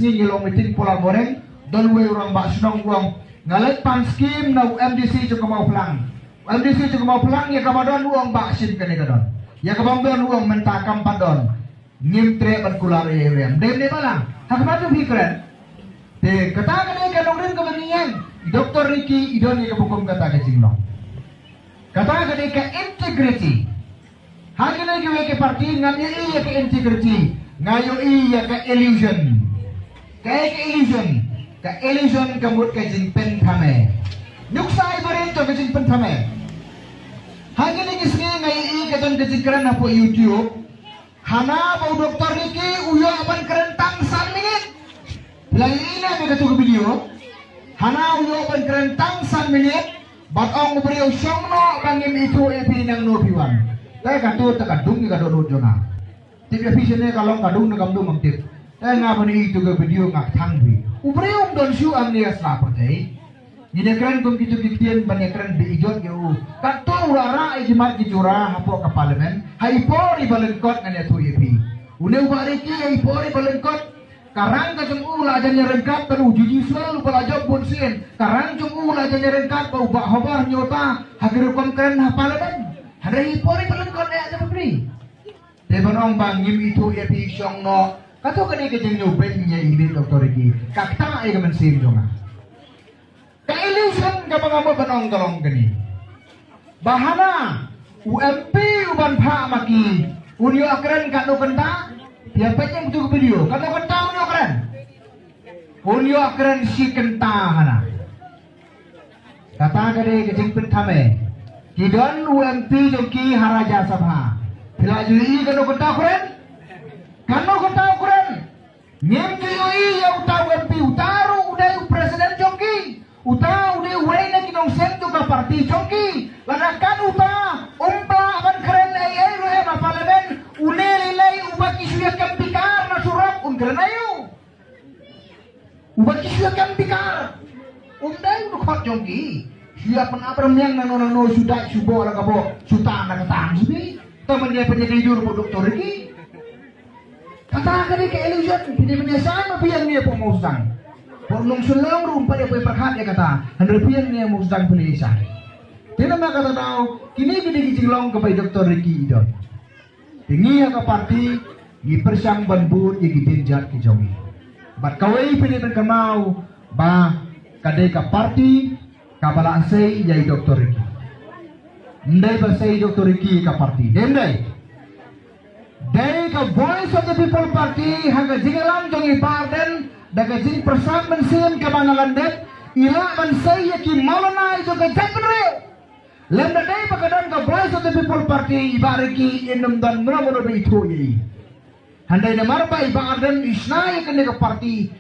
kisni ngilong meeting pola goreng don we orang bak senong uang ngalet pan skim na MDC cukup mau pelang MDC cukup mau pelang ya kamadon uang bak sim kene kadon ya kabamdon uang mentakam padon ngimtre ban kular rem dem ne balang hak matu pikren te kata kene kanong rin kebengian Dr. Ricky idon ni kebukum kata ke jinglong kata kene ke integrity hagene juga ke parti ngamnya iya ke integrity ngayo iya ke illusion ke illusion kemut ke jingpen thame nyuksai berin to ke jingpen thame hagene kisne ngayo iya ke jon ke jingkran apo YouTube hana bau Dr. Ricky uyo apan kerentang 1 menit lagi ina ke tu video hana uyo apan kerentang 1 menit batong beriau syongno bangim itu epi nang no piwan kaya katu takadung ka do jona tip efisiennya kalau kadung na kamdu mangtip nga pa ni itu ke video ngak thangbi upreum don shu ang niya sa patay ni dekran kung kitu kitien banekran bi ijon yo kato urara ijimat kijura hapo ka parliament hay pori balengkot nga tu epi une ubariki hay pori balengkot karang ka jung ula aja nyerengkat peru juji selalu balajob bonsin karang jung ula aja nyerengkat bau bak hobar nyota hagir komkren ha parliament hari pori balengkot ya aja beri tebanong bangim itu epi syong no kato kani kejeng nyoben nya ini Dr. Ricky kakta ay kaman sim jonga kailusan ka mga mo banong galong kani bahana UMP uban pa maki unyo akren kanu kenta dia penyeng tu video kanu kenta unyo akren si kenta hana kata kani kejeng pentame kidon UMP joki haraja sabha Pilajui kanu kenta kuren nyemjui ya utau MP utaru udai presiden jongki utau udai wena kinong sentu ka parti jongki lanakan uta umpla akan keren ay rohe ma parlemen unelilay ubaki suya kampikar na surak keren ayo ubaki suya kampikar undai udukot jongki suya penabram yang nano sudah subo ala kabo suta na katang subi temannya penyelidur po Dr. Ricky kata kali ke illusion pinipinyasan mabiyan niya po musang pornong sulang rumpa niya po iparhat ya kata hanrepiyan niya musang pinisa tidak mga kata tao kini jinglong kapay Dr. Ricky idon tingi ka parti gipersang banbut gidinjat ki jongi bat kaway pinipin kamau ba kadai ka parti kabalaan say yay Dr. Ricky Ndai ba say Dr. Ricky ka parti Ndai Dari ka Voice of the People Party haga jingalam jong iparden daga jing persam mensin ka manalandet ila man say ki malonay jong ka jagre lenda dai pakadan ka Voice of the People Party ibariki enam dan muramono be itu yi handai na marba ibarden isnay ka ka party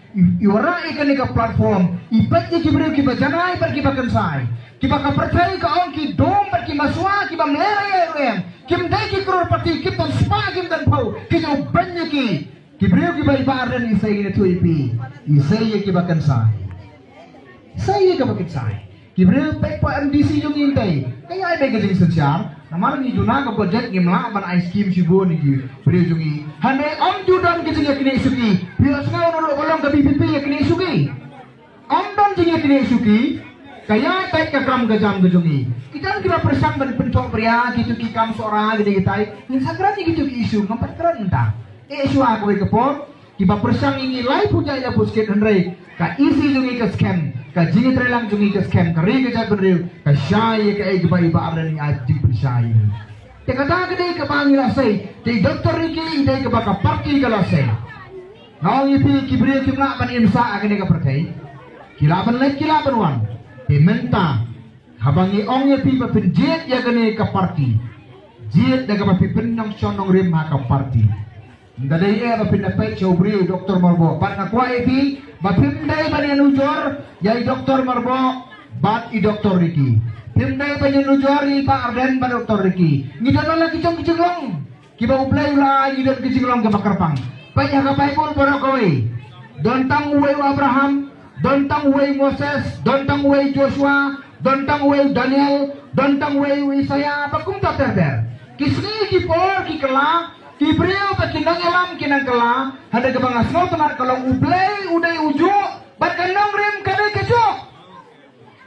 iwara ka ka platform ipat ki brio ki bajanay bar ki bakansay ki baka percaya ka on ki dom bar ki maswa ki bam lere kim dai ki kror pati kim tan spa kim dan pau ki jo banya ki brio ki bai baran isai ne tu ipi isai ki bakan sai ka bakan sai ki brio pek pa MDC jong intai kaya ai bai gajing sosial namar ni juna ka budget ngim la ban ice cream si bo ni ki brio jongi hande om judan ki jinga kini suki brio snau no bolong ka BPP kini suki om don jinga kini suki kaya tayo kakram gajam gajongi kita kira persang ban pencok pria gitu kikam seorang gede gitai yang sagran gitu isu ngampat keren entah isu aku ikepor kiba persang ini lai punya ya busket hendrai ka isi jungi ke scam ka jingi trelang jungi ke scam ka ri ke jabrew ka syai ka iba iba abran ni ajing persyai te kata gede ke bangila sai te Dr. Ricky ide ke baka parti kala sai naw ipi kibriyo kimna ban imsa agene ka perkai kilaban lek kilaban wan Pementa habangi ongnya pipa penjet ya gane ka parti jet daga pipin nang sonong rim ha ka parti ndalay ba pinapay chobri Dr. Marbo bat na kwa epi ba pimday ba ni nujor ya Dr. Marbo bat i Dr. Ricky pimday ba ni nujor i pa Arden ba Dr. Ricky ngidan lagi kicong kiba ublay la ngidan kicong ka makarpang panya ka paipon para kowe dontang uwe Abraham dontang way Moses, dontang way Joshua, dontang way Daniel, dontang way Isaiah, bagong taterder. Kisni kipor kikala, Kibriyo ka kinang elam kinang kala, hada ka bangas no tanar kalong ublay uday ujo, bat kanong rim kadai kajo.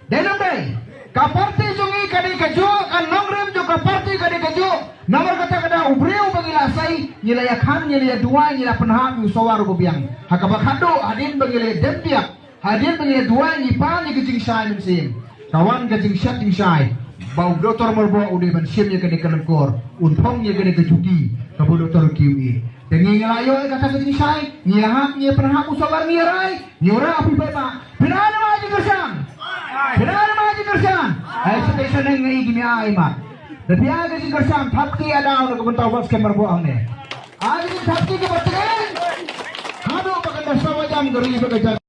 Denam day, kaparti jungi kadai kajo, kanong rim jo kaparti kadai kajo. Nomor kata kada ubriyo bagilasay, nilayakan nilaya dua nilaya penham usawar gobiang. Hakabakado hadin bagilay dempiak, hadin bagilay dua nipa ni kejing syai sim. Kawan kejing syat ting syai. Bau doktor merbawa udah bensim ya kena kelengkor, untong ya kena kecuti, kabu doktor QE. Tengi ngelayo kata kecil saya, nyiahak nyia pernah aku sabar nyiarai, nyora api bapa, benar maju kersan, benar maju kersan. Station yang ngai gini mak. Tapi aga si kersan, tapi ada orang kebentar bos kemer bohong nih. Aga si tapi kebetulan, aduh pakai dasar jam geri bekerja.